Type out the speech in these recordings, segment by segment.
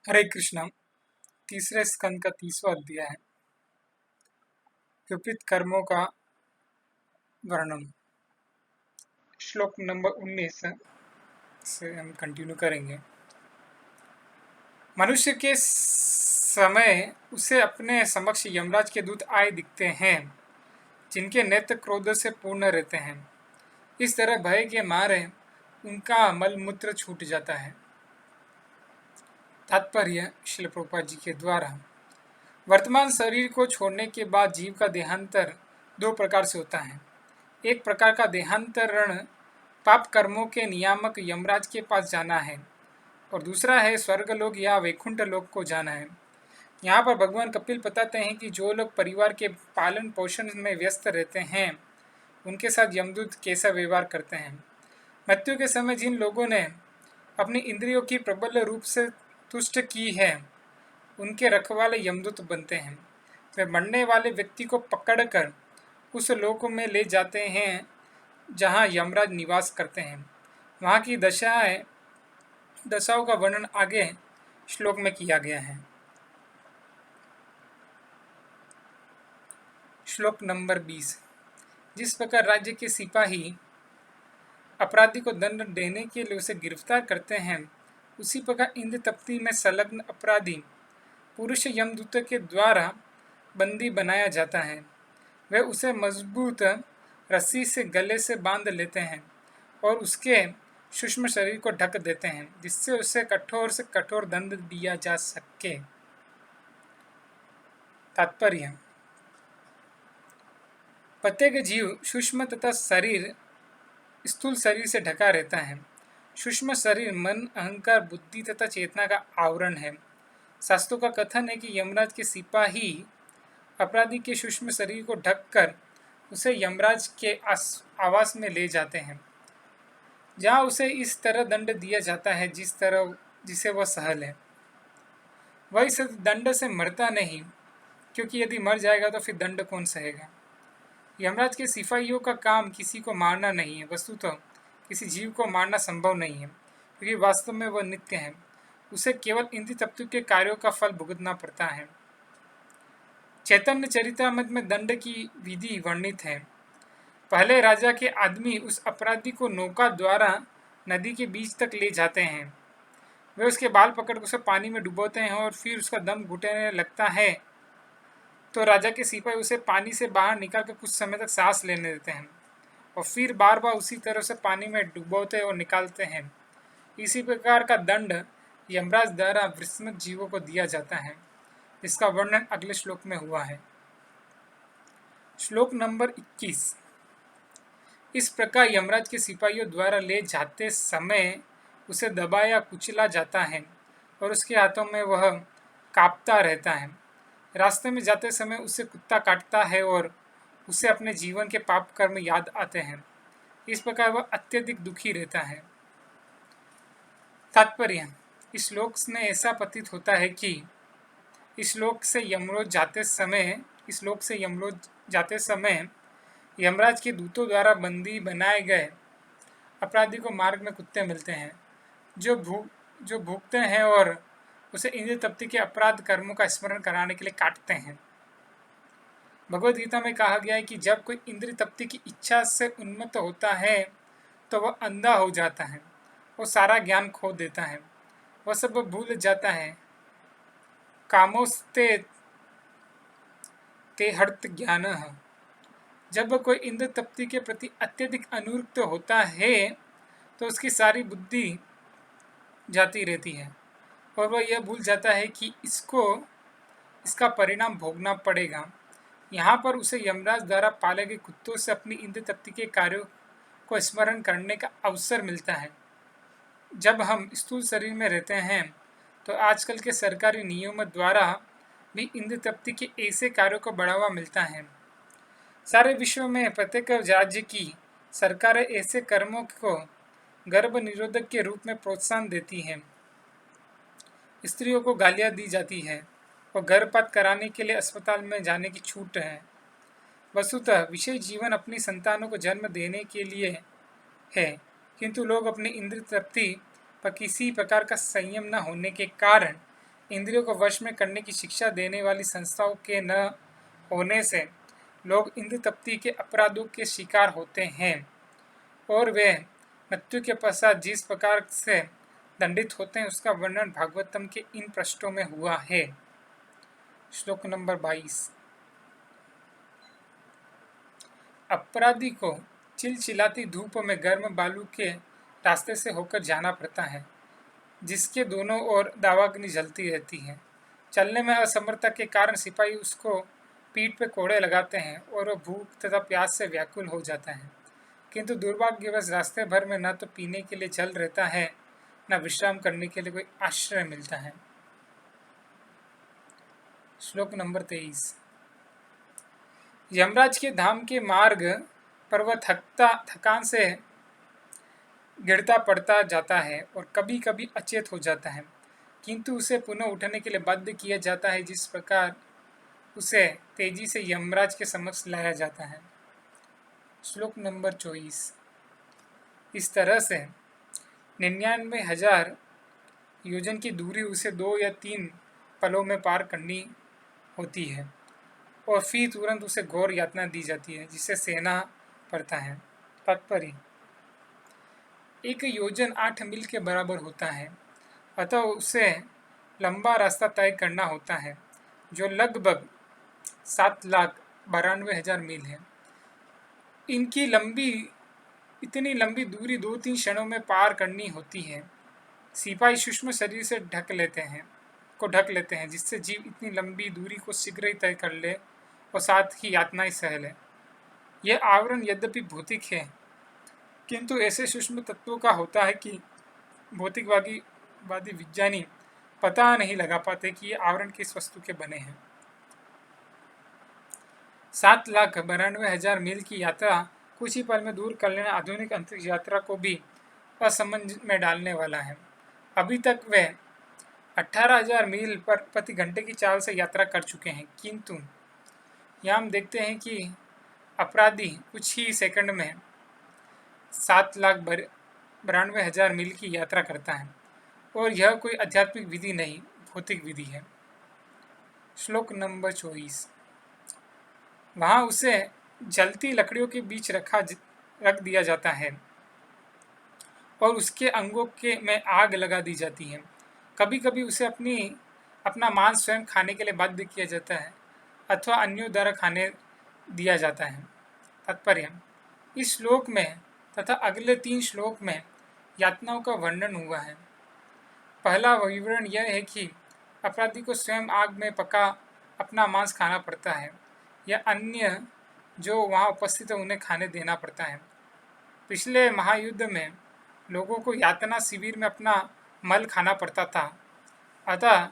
हरे कृष्णा। तीसरे स्कंद का 30वां अध्याय है। विपरीत कर्मों का वर्णन। श्लोक नंबर 19 से हम कंटिन्यू करेंगे। मनुष्य के समय उसे अपने समक्ष यमराज के दूत आए दिखते हैं, जिनके नेत्र क्रोध से पूर्ण रहते हैं। इस तरह भय के मारे उनका मलमूत्र छूट जाता है। तात्पर्य श्रील प्रभुपाद जी के द्वारा। वर्तमान शरीर को छोड़ने के बाद जीव का देहांतर दो प्रकार से होता है। एक प्रकार का देहांतरण पाप कर्मों के नियामक यमराज के पास जाना है और दूसरा है स्वर्गलोक या वैकुंठ लोक को जाना है। यहाँ पर भगवान कपिल बताते हैं कि जो लोग परिवार के पालन पोषण में व्यस्त रहते हैं, उनके साथ यमदूत कैसा व्यवहार करते हैं। मृत्यु के समय जिन लोगों ने अपनी इंद्रियों की प्रबल रूप से तुष्ट की है, उनके रखवाले यमदूत बनते हैं। वे मरने वाले व्यक्ति को पकड़कर उस लोक में ले जाते हैं जहाँ यमराज निवास करते हैं। वहाँ की दशाओं का वर्णन आगे श्लोक में किया गया है। श्लोक नंबर 20। जिस प्रकार राज्य के सिपाही अपराधी को दंड देने के लिए उसे गिरफ्तार करते हैं, उसी प्रकार इंद्र तप्ती में संलग्न अपराधी पुरुष यमदूत के द्वारा बंदी बनाया जाता है। वे उसे मजबूत रस्सी से गले से बांध लेते हैं और उसके सूक्ष्म शरीर को ढक देते हैं, जिससे उसे कठोर से कठोर दंड दिया जा सके। तात्पर्य। प्रत्येक जीव सूक्ष्म तथा शरीर स्थूल शरीर से ढका रहता है। सूक्ष्म शरीर मन, अहंकार, बुद्धि तथा चेतना का आवरण है। शास्त्रों का कथन है कि यमराज के सिपाही अपराधी के सूक्ष्म शरीर को ढककर उसे यमराज के आवास में ले जाते हैं, जहाँ उसे इस तरह दंड दिया जाता है जिसे वह सह ले। वह इस दंड से मरता नहीं, क्योंकि यदि मर जाएगा तो फिर दंड कौन सहेगा। यमराज के सिपाहियों का काम किसी को मारना नहीं है। वस्तुतः किसी जीव को मारना संभव नहीं है, क्योंकि वास्तव में वह नित्य है। उसे केवल इंद्रिय तत्व के कार्यों का फल भुगतना पड़ता है। चैतन्य चरितामृत में दंड की विधि वर्णित है। पहले राजा के आदमी उस अपराधी को नौका द्वारा नदी के बीच तक ले जाते हैं। वे उसके बाल पकड़ उसे पानी में डुबोते हैं और फिर उसका दम घुटने लगता है तो राजा के सिपाही उसे पानी से बाहर निकालकर कुछ समय तक सांस लेने देते हैं और फिर बार बार उसी तरह से पानी में डुबोते और निकालते हैं। इसी प्रकार का दंड यमराज द्वारा विस्मृत जीवों को दिया जाता है, इसका वर्णन अगले श्लोक में हुआ है। श्लोक नंबर 21। इस प्रकार यमराज के सिपाहियों द्वारा ले जाते समय उसे दबाया कुचला जाता है और उसके हाथों में वह कांपता रहता है। रास्ते में जाते समय उसे कुत्ता काटता है और उसे अपने जीवन के पाप कर्म याद आते हैं। इस प्रकार वह अत्यधिक दुखी रहता है। तात्पर्य। इस श्लोक में ऐसा प्रतीत होता है कि इस श्लोक से यमलोक जाते समय यमराज के दूतों द्वारा बंदी बनाए गए अपराधी को मार्ग में कुत्ते मिलते हैं, जो भूखते हैं और उसे इंद्रिय तप्ती के अपराध कर्मों का स्मरण कराने के लिए काटते हैं। भगवद गीता में कहा गया है कि जब कोई इंद्रिय तप्ती की इच्छा से उन्मत्त होता है तो वह अंधा हो जाता है, वो सारा ज्ञान खो देता है, वह सब भूल जाता है। कामोस्ते ते हर्त ज्ञान। जब कोई इंद्र तप्ती के प्रति अत्यधिक अनुरक्त होता है तो उसकी सारी बुद्धि जाती रहती है और वह यह भूल जाता है कि इसका परिणाम भोगना पड़ेगा। यहाँ पर उसे यमराज द्वारा पाले गए कुत्तों से अपनी इंद्र तप्ती के कार्यों को स्मरण करने का अवसर मिलता है। जब हम स्थूल शरीर में रहते हैं तो आजकल के सरकारी नियमों द्वारा भी इंद्र तप्ती के ऐसे कार्यों को बढ़ावा मिलता है। सारे विश्व में प्रत्येक राज्य की सरकारें ऐसे कर्मों को गर्भ निरोधक के रूप में प्रोत्साहन देती हैं। स्त्रियों को गालियां दी जाती है और गर्भपात कराने के लिए अस्पताल में जाने की छूट है। वस्तुतः विशेष जीवन अपनी संतानों को जन्म देने के लिए है, किंतु लोग अपनी इंद्रिय तृप्ति पर किसी प्रकार का संयम न होने के कारण इंद्रियों को वश में करने की शिक्षा देने वाली संस्थाओं के न होने से लोग इंद्र तप्ति के अपराधों के शिकार होते हैं और वे मृत्यु के पश्चात जिस प्रकार से दंडित होते हैं उसका वर्णन भागवतम के इन पृष्ठों में हुआ है। श्लोक नंबर 22। अपराधी को चिलचिलाती धूप में गर्म बालू के रास्ते से होकर जाना पड़ता है, जिसके दोनों ओर दावाग्नि जलती रहती है। चलने में असमर्थता के कारण सिपाही उसको पीठ पे कोड़े लगाते हैं और वह भूख तथा प्यास से व्याकुल हो जाता है, किंतु दुर्भाग्यवश रास्ते भर में न तो पीने के लिए जल रहता है, न विश्राम करने के लिए कोई आश्रय मिलता है। श्लोक नंबर 23। यमराज के धाम के मार्ग पर वह थकान से गिरता पड़ता जाता है और कभी कभी अचेत हो जाता है, किंतु उसे पुनः उठने के लिए बाध्य किया जाता है, जिस प्रकार उसे तेजी से यमराज के समक्ष लाया जाता है। श्लोक नंबर 24। इस तरह से 99,000 योजन की दूरी उसे 2 या 3 पलों में पार करनी होती है और फिर तुरंत उसे घोर यातना दी जाती है, जिसे सहना पड़ता है। तात्पर्य: 1 योजन 8 मील के बराबर होता है, अतः उसे लंबा रास्ता तय करना होता है, जो लगभग 7,92,000 मील है। इतनी लंबी दूरी 2-3 क्षणों में पार करनी होती है। सिपाही सूक्ष्म शरीर से ढक लेते हैं, जिससे जीव इतनी लंबी दूरी को शीघ्र ही तय कर ले और साथ ही यातनाएं सह ले। यह आवरण यद्यपि भौतिक है, किंतु ऐसे सूक्ष्म तत्वों का होता है कि भौतिकवादी विज्ञानी पता नहीं लगा पाते कि ये आवरण किस वस्तु के बने हैं। 7,92,000 मील की यात्रा कुछ ही पल में दूर कर लेना आधुनिक अंतरिक्ष यात्रा को भी असमंजस में डालने वाला है। अभी तक वे 18,000 मील पर प्रति घंटे की चाल से यात्रा कर चुके हैं, किंतु यहाँ हम देखते हैं कि अपराधी कुछ ही सेकंड में 7,92,000 मील की यात्रा करता है और यह कोई आध्यात्मिक विधि नहीं, भौतिक विधि है। श्लोक नंबर 24। वहाँ उसे जलती लकड़ियों के बीच रख दिया जाता है और उसके अंगों में आग लगा दी जाती है। कभी कभी उसे अपना मांस स्वयं खाने के लिए बाध्य किया जाता है अथवा अन्यों द्वारा खाने दिया जाता है। तात्पर्य: इस श्लोक में तथा अगले 3 श्लोक में यातनाओं का वर्णन हुआ है। पहला विवरण यह है कि अपराधी को स्वयं आग में पका अपना मांस खाना पड़ता है या अन्य जो वहाँ उपस्थित है उन्हें खाने देना पड़ता है। पिछले महायुद्ध में लोगों को यातना शिविर में अपना मल खाना पड़ता था, अतः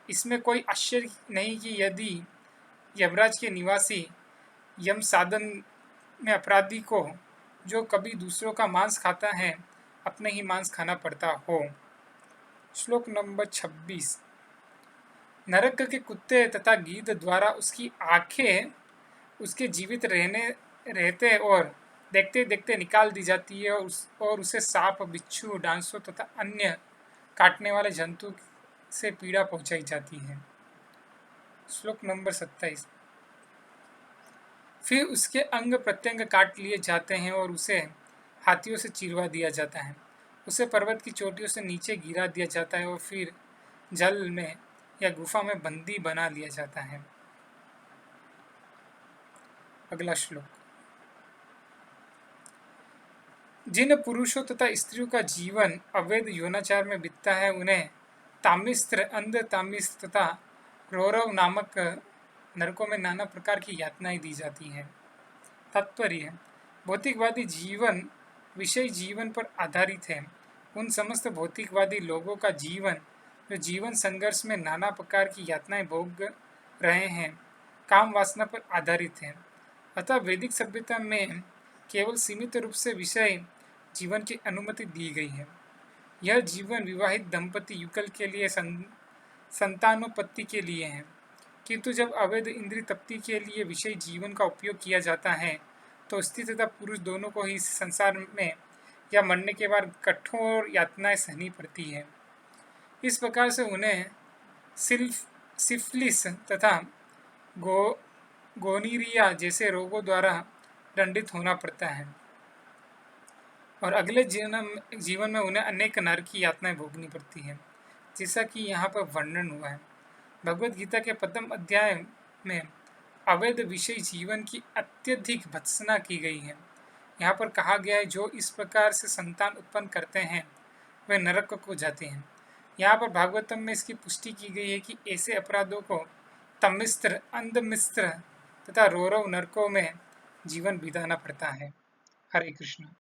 इसमें कोई आश्चर्य नहीं कि यदि यमराज के निवासी यम साधन में अपराधी को, जो कभी दूसरों का मांस खाता है, अपने ही मांस खाना पड़ता हो। श्लोक नंबर 26। नरक के कुत्ते तथा गीध द्वारा उसकी आंखें उसके जीवित रहते और देखते देखते निकाल दी जाती है और उसे सांप, बिच्छू, डांसों तथा अन्य काटने वाले जंतु से पीड़ा पहुंचाई जाती है। श्लोक नंबर 27। फिर उसके अंग प्रत्यंग काट लिए जाते हैं और उसे हाथियों से चिरवा दिया जाता है। उसे पर्वत की चोटियों से नीचे गिरा दिया जाता है और फिर जल में या गुफा में बंदी बना लिया जाता है। अगला श्लोक। जिन पुरुषों तथा स्त्रियों का जीवन अवैध यौनाचार में बीतता है, उन्हें तामिस्त्र, अंध तामिस्त्र तथा रौरव नामक नरकों में नाना प्रकार की यातनाएं दी जाती हैं। तात्पर्य: भौतिकवादी जीवन विषय जीवन पर आधारित है। उन समस्त भौतिकवादी लोगों का जीवन जो जीवन संघर्ष में नाना प्रकार की यातनाएं भोग रहे हैं, काम वासना पर आधारित है। अतः वैदिक सभ्यता में केवल सीमित रूप से विषय जीवन की अनुमति दी गई है। यह जीवन विवाहित दंपति युगल के लिए संतानोत्पत्ति के लिए है, किंतु जब अवैध इंद्रिय तृप्ति के लिए विषय जीवन का उपयोग किया जाता है तो स्त्री तथा पुरुष दोनों को ही संसार में या मरने के बाद कठोर यातनाएं सहनी पड़ती है। इस प्रकार से उन्हें सिफिलिस तथा गो गोनीरिया जैसे रोगों द्वारा दंडित होना पड़ता है और अगले जीवन में उन्हें अनेक नरक की यातनाएं भोगनी पड़ती हैं, जैसा कि यहाँ पर वर्णन हुआ है। भगवत गीता के प्रथम अध्याय में अवैध विषय जीवन की अत्यधिक भत्सना की गई है। यहाँ पर कहा गया है जो इस प्रकार से संतान उत्पन्न करते हैं वे नरक को जाते हैं। यहाँ पर भागवतम में इसकी पुष्टि की गई है कि ऐसे अपराधों को तमिस्त्र, अंधमिस्त्र तथा रौरव नरकों में जीवन बिताना पड़ता है। हरे कृष्ण।